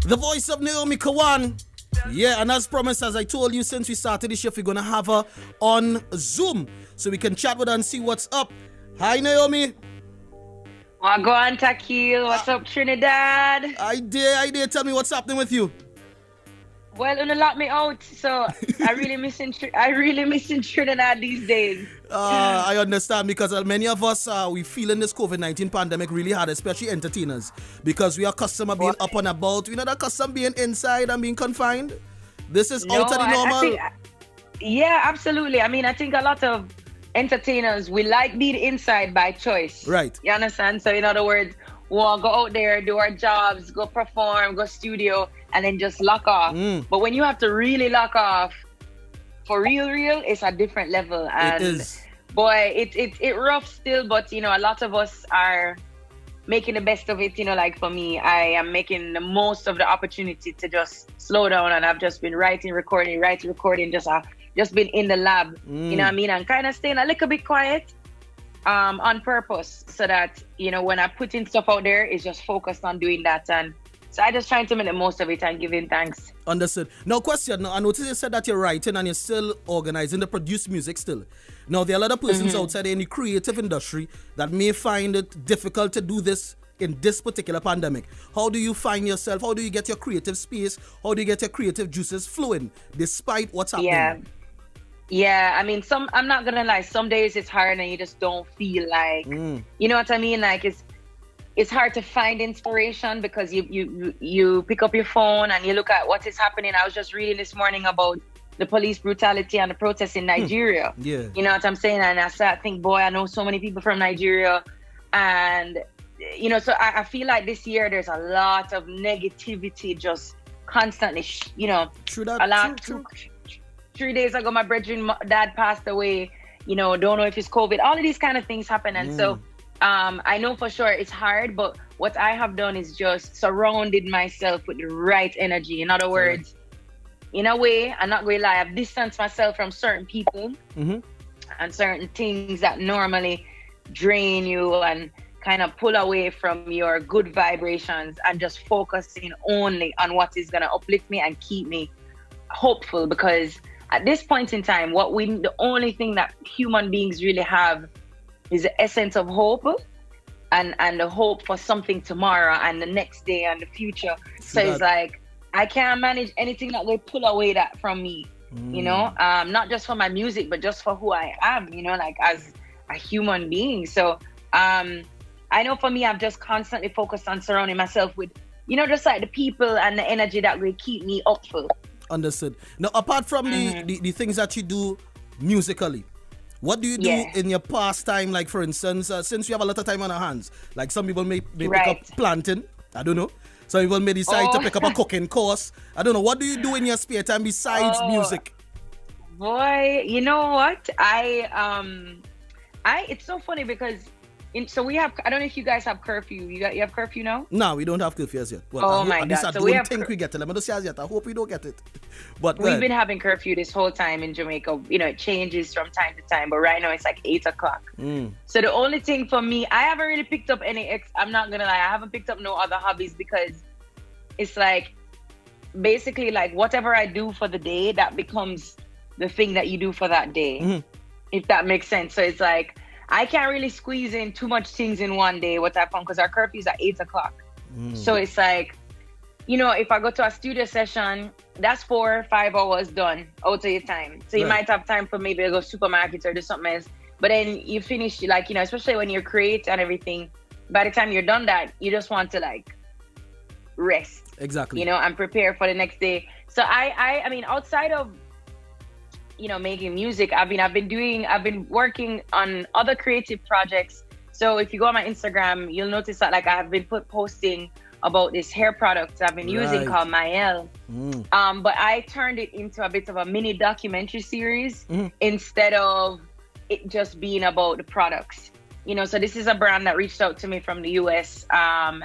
The voice of Naomi Cowan. Yeah, and as promised, as I told you, since we started the shift, we're going to have her on Zoom so we can chat with her and see what's up. Hi, Naomi. Go on, Taquille. What's up, Trinidad? I dare. Tell me what's happening with you. Well, you locked me out, so I really missing Trinidad these days. I understand because many of us we feeling this COVID-19 pandemic really hard, especially entertainers, because we are accustomed to being up and about. We're not accustomed being inside and being confined. This is out of the normal. Yeah, absolutely. I mean, I think a lot of entertainers, we like being inside by choice. Right. You understand? So in other words, we'll go out there, do our jobs, go perform, go studio, and then just lock off. But when you have to really lock off, for real, it's a different level. And it is. Boy, it rough still, but a lot of us are making the best of it. Like for me, I am making the most of the opportunity to just slow down, and I've just been writing, recording, just been in the lab, you know what I mean? And kind of staying a little bit quiet on purpose so that, when I put in stuff out there, it's just focused on doing that. And so I just trying to make the most of it and giving thanks. Understood. Now, question. Now, I noticed you said that you're writing and you're still organizing the produced music still. Now, there are a lot of persons outside in the creative industry that may find it difficult to do this in this particular pandemic. How do you find yourself? How do you get your creative space? How do you get your creative juices flowing despite what's happening? Yeah, I mean, I'm not gonna lie, some days it's hard and you just don't feel like, you know what I mean? Like it's hard to find inspiration because you pick up your phone and you look at what is happening. I was just reading this morning about the police brutality and the protests in Nigeria. Yeah. You know what I'm saying? And I started to think, boy, I know so many people from Nigeria. And, so I feel like this year there's a lot of negativity just constantly, True that, a lot. True. 3 days ago, my brethren's dad passed away. Don't know if it's COVID. All of these kind of things happen. And so I know for sure it's hard, but what I have done is just surrounded myself with the right energy. In other words, in a way, I'm not going to lie, I've distanced myself from certain people and certain things that normally drain you and kind of pull away from your good vibrations, and just focusing only on what is going to uplift me and keep me hopeful. Because at this point in time, the only thing that human beings really have is the essence of hope and the hope for something tomorrow and the next day and the future. So it's like, I can't manage anything that will pull away that from me, not just for my music, but just for who I am, like as a human being. So I know for me, I've just constantly focused on surrounding myself with, just like the people and the energy that will keep me upful. Understood. Now, apart from the things that you do musically, what do you do in your pastime? Like, for instance, since we have a lot of time on our hands, like some people may pick up planting. I don't know. Some people may decide to pick up a cooking course. I don't know. What do you do in your spare time besides music? Boy, you know what? It's so funny because so we have, I don't know if you guys have curfew. You have curfew now? No, we don't have curfew as yet. Well, my God. I don't think we get it. Let me just say as yet. I hope we don't get it. But we've been having curfew this whole time in Jamaica. It changes from time to time, but right now it's like 8 o'clock. So the only thing for me, I haven't really picked up I'm not gonna lie, I haven't picked up no other hobbies, because it's like, basically like whatever I do for the day, that becomes the thing that you do for that day. If that makes sense. So it's like, I can't really squeeze in too much things in one day, what I found, because our curfew is at 8 o'clock. So it's like, if I go to a studio session, that's 4 or 5 hours done out of your time. So you might have time for maybe to go supermarket or do something else. But then you finish, like, especially when you're creative and everything, by the time you're done that, you just want to like rest. Exactly. And prepare for the next day. So I mean, outside of making music, I've been working on other creative projects. So if you go on my Instagram, you'll notice that like I've been posting about this hair product I've been using called Mael. But I turned it into a bit of a mini documentary series instead of it just being about the products. So this is a brand that reached out to me from the US, and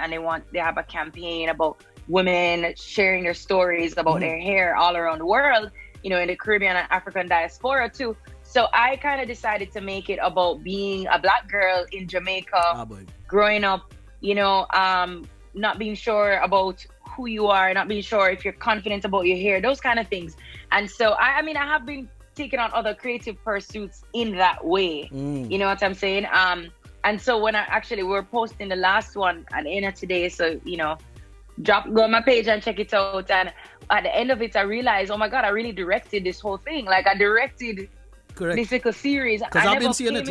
they have a campaign about women sharing their stories about their hair all around the world. In the Caribbean and African diaspora too. So I kind of decided to make it about being a Black girl in Jamaica, growing up, not being sure about who you are, not being sure if you're confident about your hair, those kind of things. And so I mean, I have been taking on other creative pursuits in that way. You know what I'm saying? And so when we're posting the last one at the end of today, so go on my page and check it out. And at the end of it, I realized, oh my God, I really directed this whole thing. Like, I directed this little series. Because I've been seeing it,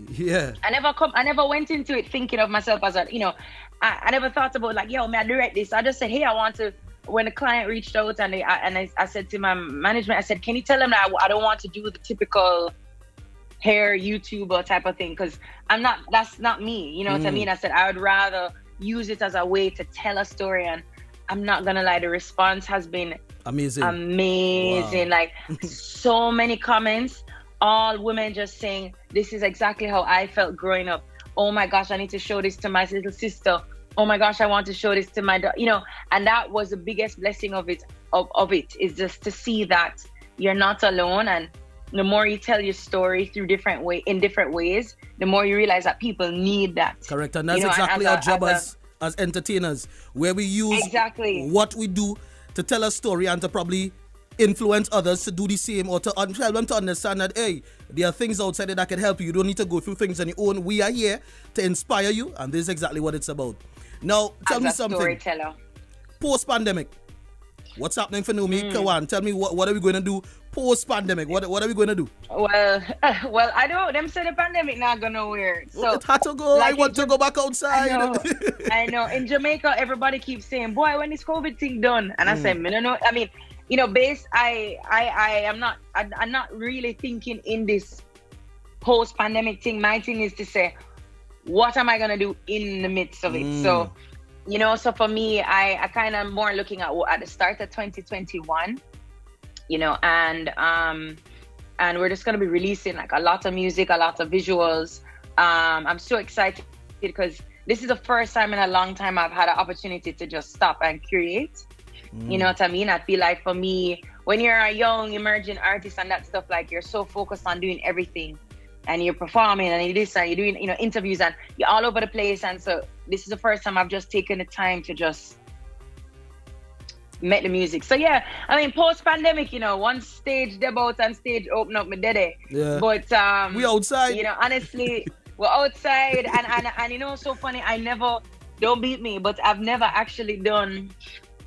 yeah. I never went into it thinking of myself as I never thought about like, yo, man, I direct this. I just said, hey, I want to. When the client reached out and I said to my management, I said, can you tell them that I don't want to do the typical hair YouTuber type of thing, because that's not me. You know what I mean? I said I would rather use it as a way to tell a story, and I'm not gonna lie, the response has been amazing. Wow. Like so many comments, all women just saying, this is exactly how I felt growing up. Oh my gosh, I need to show this to my little sister. Oh my gosh, I want to show this to my daughter. And that was the biggest blessing of it is just to see that you're not alone. And the more you tell your story in different ways, the more you realize that people need that. Correct. And that's exactly our job as entertainers, where we use what we do to tell a story and to probably influence others to do the same, or to help them to understand that, hey, there are things outside there that can help you. You don't need to go through things on your own. We are here to inspire you, and this is exactly what it's about. Now, tell me something. Storyteller. Post-pandemic, what's happening for Naomi Cowan? Tell me what are we going to do post-pandemic? What are we going to do? Well, I don't. Them say the pandemic not going nowhere. So it had to go. Like, I want to go back outside. I know. In Jamaica, everybody keeps saying, "Boy, when this COVID thing done?" And I say, "No." I mean, I'm not really thinking in this post-pandemic thing. My thing is to say, what am I gonna do in the midst of it? So, so for me, I kind of more looking at the start of 2021, and we're just gonna be releasing like a lot of music, a lot of visuals. I'm so excited because this is the first time in a long time I've had an opportunity to just stop and create. You know what I mean? I feel like for me, when you're a young emerging artist and that stuff, like you're so focused on doing everything, and you're performing and you this and you're doing interviews and you're all over the place. And so this is the first time I've just taken the time to just make the music. So yeah, I mean, post-pandemic, one stage debut and stage open up, me dead. Yeah. But we outside. Honestly, we're outside, and so funny. Don't beat me, but I've never actually done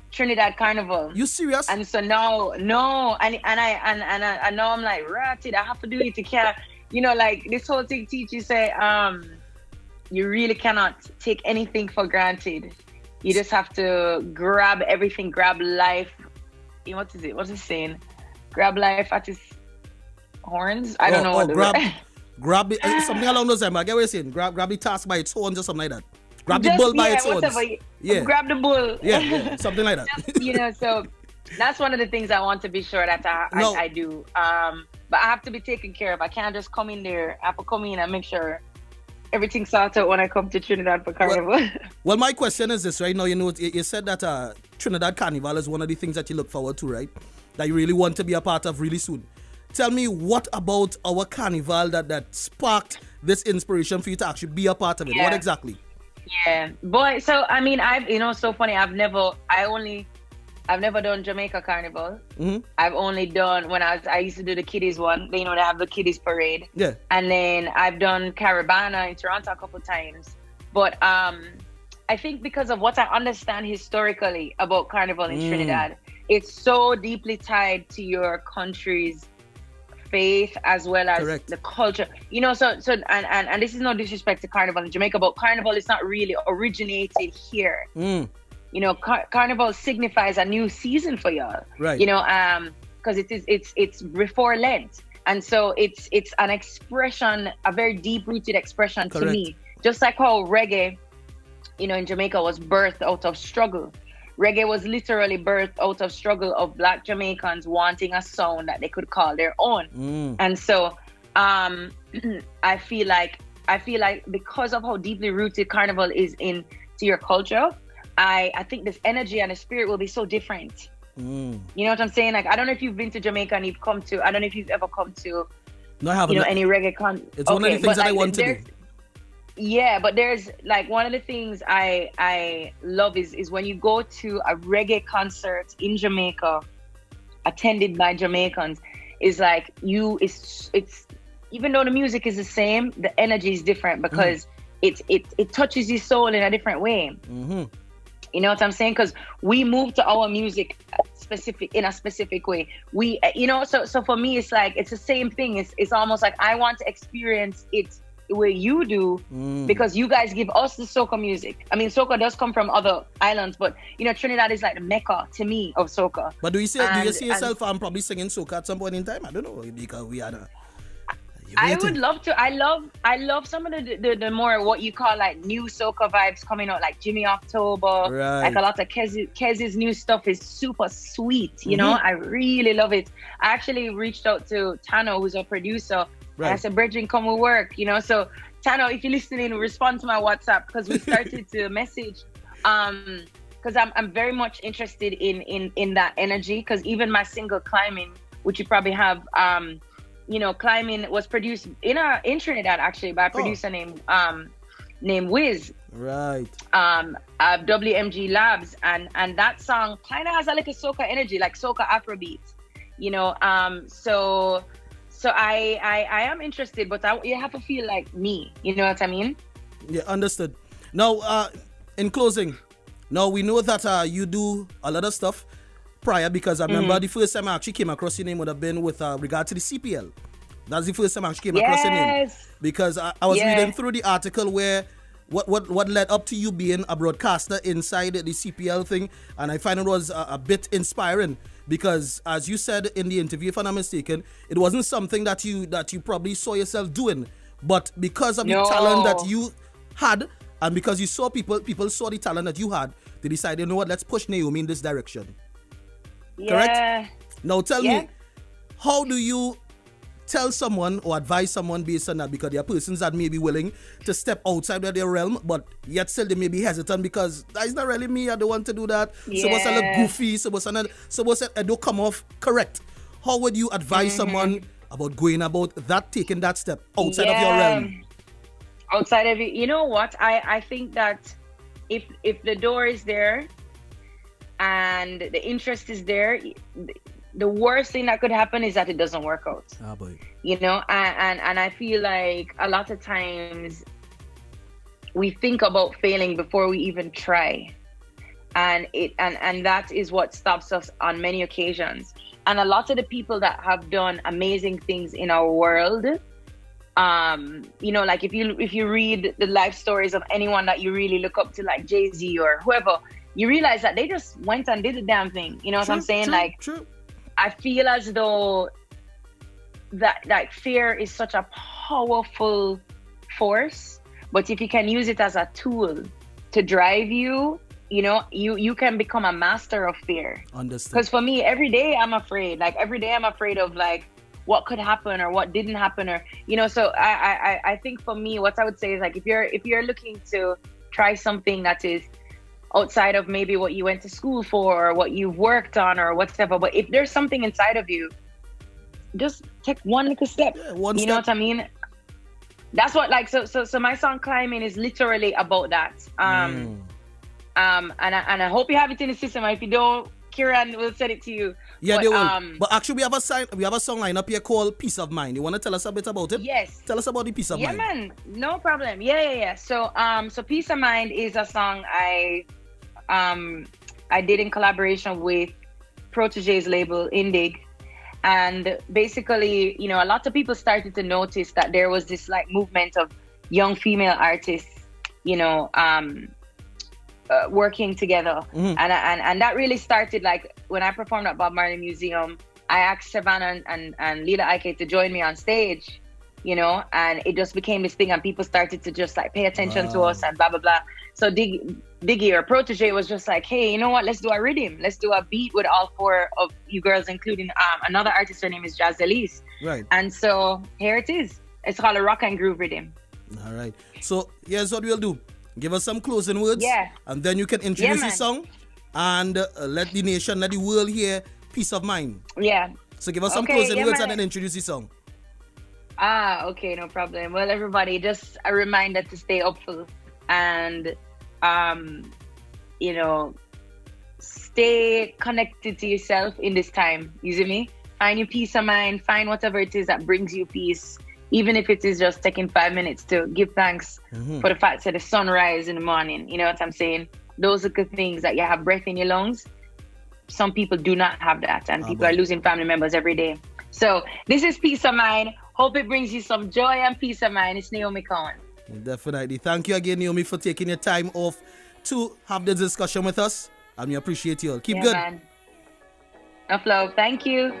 Trinidad Carnival. You serious? And so no, and I know I'm like ratted. I have to do it. You can't. Like this whole thing teaches say, you really cannot take anything for granted. You just have to grab everything, grab life. What is it? What's it saying? Grab life at its horns? I don't know what grab it, something along those lines. I get what you're saying. Grab the task by its horns or something like that. Grab the bull by its horns. Grab the bull. Yeah, something like that. So that's one of the things I want to be sure that I do. But I have to be taken care of. I can't just come in there. I have to come in and make sure everything's sorted out when I come to Trinidad for Carnival. Well, my question is this, right? Now, you said that Trinidad Carnival is one of the things that you look forward to, right? That you really want to be a part of really soon. Tell me, what about our carnival that sparked this inspiration for you to actually be a part of it? What exactly? Yeah, boy. So I mean, so funny. I've never done Jamaica Carnival. I've only done when I used to do the kiddies one. They have the kiddies parade. Yeah. And then I've done Caribana in Toronto a couple times. But I think because of what I understand historically about Carnival in Trinidad, it's so deeply tied to your country's faith as well as the culture. And this is no disrespect to Carnival in Jamaica, but Carnival is not really originated here. Carnival signifies a new season for y'all, right? Because it's before Lent, and so it's an expression, a very deep rooted expression to me. Just like how reggae, in Jamaica was birthed out of struggle. Reggae was literally birthed out of struggle of Black Jamaicans wanting a sound that they could call their own, and so I feel like because of how deeply rooted Carnival is into your culture. I think this energy and the spirit will be so different. You know what I'm saying? Like, I don't know if you've been to Jamaica and I don't know if you've ever come to, no, I haven't. Any reggae It's one of the things that I want to do. Yeah, but there's like one of the things I love is when you go to a reggae concert in Jamaica, attended by Jamaicans, is like it's even though the music is the same, the energy is different because it touches your soul in a different way. You know what I'm saying? Because we move to our music in a specific way. We, so for me, it's like it's the same thing. It's almost like I want to experience it the way you do because you guys give us the soca music. I mean, soca does come from other islands, but Trinidad is like the mecca to me of soca. But do you see yourself probably singing soca at some point in time? I don't know, because we are. I would love to. I love some of the more what you call like new soca vibes coming out, like Jimmy October. Right. Like a lot of Kez's new stuff is super sweet. I really love it. I actually reached out to Tano, who's a producer. Right. And I said, Brethren, come with work. So Tano, if you're listening, respond to my WhatsApp because we started to message. Because I'm very much interested in that energy. Because even my single Climbing, which you probably have. Climbing was produced in Trinidad actually by a producer named Wiz. Right. WMG Labs, and that song kind of has a like a soca energy, like soca Afrobeat. So I am interested, but you have to feel like me. You know what I mean? Yeah, understood. Now, in closing, now we know that you do a lot of stuff prior, because I remember the first time I actually came across your name would have been with regard to the CPL. That's the first time I actually came across your name, because I was reading through the article where what led up to you being a broadcaster inside the CPL thing, and I find it was a bit inspiring, because as you said in the interview, if I'm not mistaken, it wasn't something that you probably saw yourself doing, but because of the talent that you had, and because you saw people saw the talent that you had, they decided, you know what, let's push Naomi in this direction. Correct? Now tell me, how do you tell someone or advise someone based on that? Because there are persons that may be willing to step outside of their realm, but yet still they may be hesitant because that's not really me, I don't want to do that. Supposed to look goofy, supposed to don't come off correct. How would you advise someone about going about that, taking that step outside of your realm? Outside of it, you know what? I think that if the door is there, and the interest is there, the worst thing that could happen is that it doesn't work out. Oh boy. And I feel like a lot of times we think about failing before we even try. And that is what stops us on many occasions. And a lot of the people that have done amazing things in our world, like if you read the life stories of anyone that you really look up to, like Jay-Z or whoever, you realize that they just went and did the damn thing. You know what I'm saying? True. I feel as though that fear is such a powerful force, but if you can use it as a tool to drive you, you can become a master of fear. Understood. Because for me, every day I'm afraid. Like every day I'm afraid of like what could happen or what didn't happen, or So I think for me, what I would say is like if you're looking to try something that is outside of maybe what you went to school for or what you've worked on or whatever, but if there's something inside of you, just take one little step. Yeah, you know what I mean? That's what so my song Climbing is literally about that. And I hope you have it in the system. If you don't, Kieran will send it to you. Yeah, they will. But actually, we have a song line up here called Peace of Mind. You want to tell us a bit about it? Yes. Tell us about the Peace of Mind. Yeah, man. No problem. Yeah. So Peace of Mind is a song I did in collaboration with Protege's label, Indig. And basically, a lot of people started to notice that there was this like movement of young female artists, working together. And that really started like when I performed at Bob Marley Museum. I asked Savannah and Lila Ike to join me on stage, and it just became this thing, and people started to just like pay attention to us and blah, blah, blah. So Diggy or Protege was just like, hey, you know what? Let's do a rhythm. Let's do a beat with all four of you girls, including another artist. Her name is Jazz Elise. Right. And so here it is. It's called a rock and groove rhythm. All right. So here's what we'll do. Give us some closing words. Yeah. And then you can introduce the song and let the nation, let the world hear Peace of Mind. Yeah. So give us some closing words and then introduce the song. Okay, no problem. Well, everybody, just a reminder to stay hopeful and, you know, stay connected to yourself in this time. You see me? Find your peace of mind. Find whatever it is that brings you peace. Even if it is just taking 5 minutes to give thanks for the fact that the sunrise in the morning. You know what I'm saying? Those are good things that you have breath in your lungs. Some people do not have that, and people are losing family members every day. So this is Peace of Mind. Hope it brings you some joy and peace of mind. It's Naomi Cowan. Definitely. Thank you again, Naomi, for taking your time off to have this discussion with us. And we appreciate you all. Keep good. Man. Enough love. Thank you.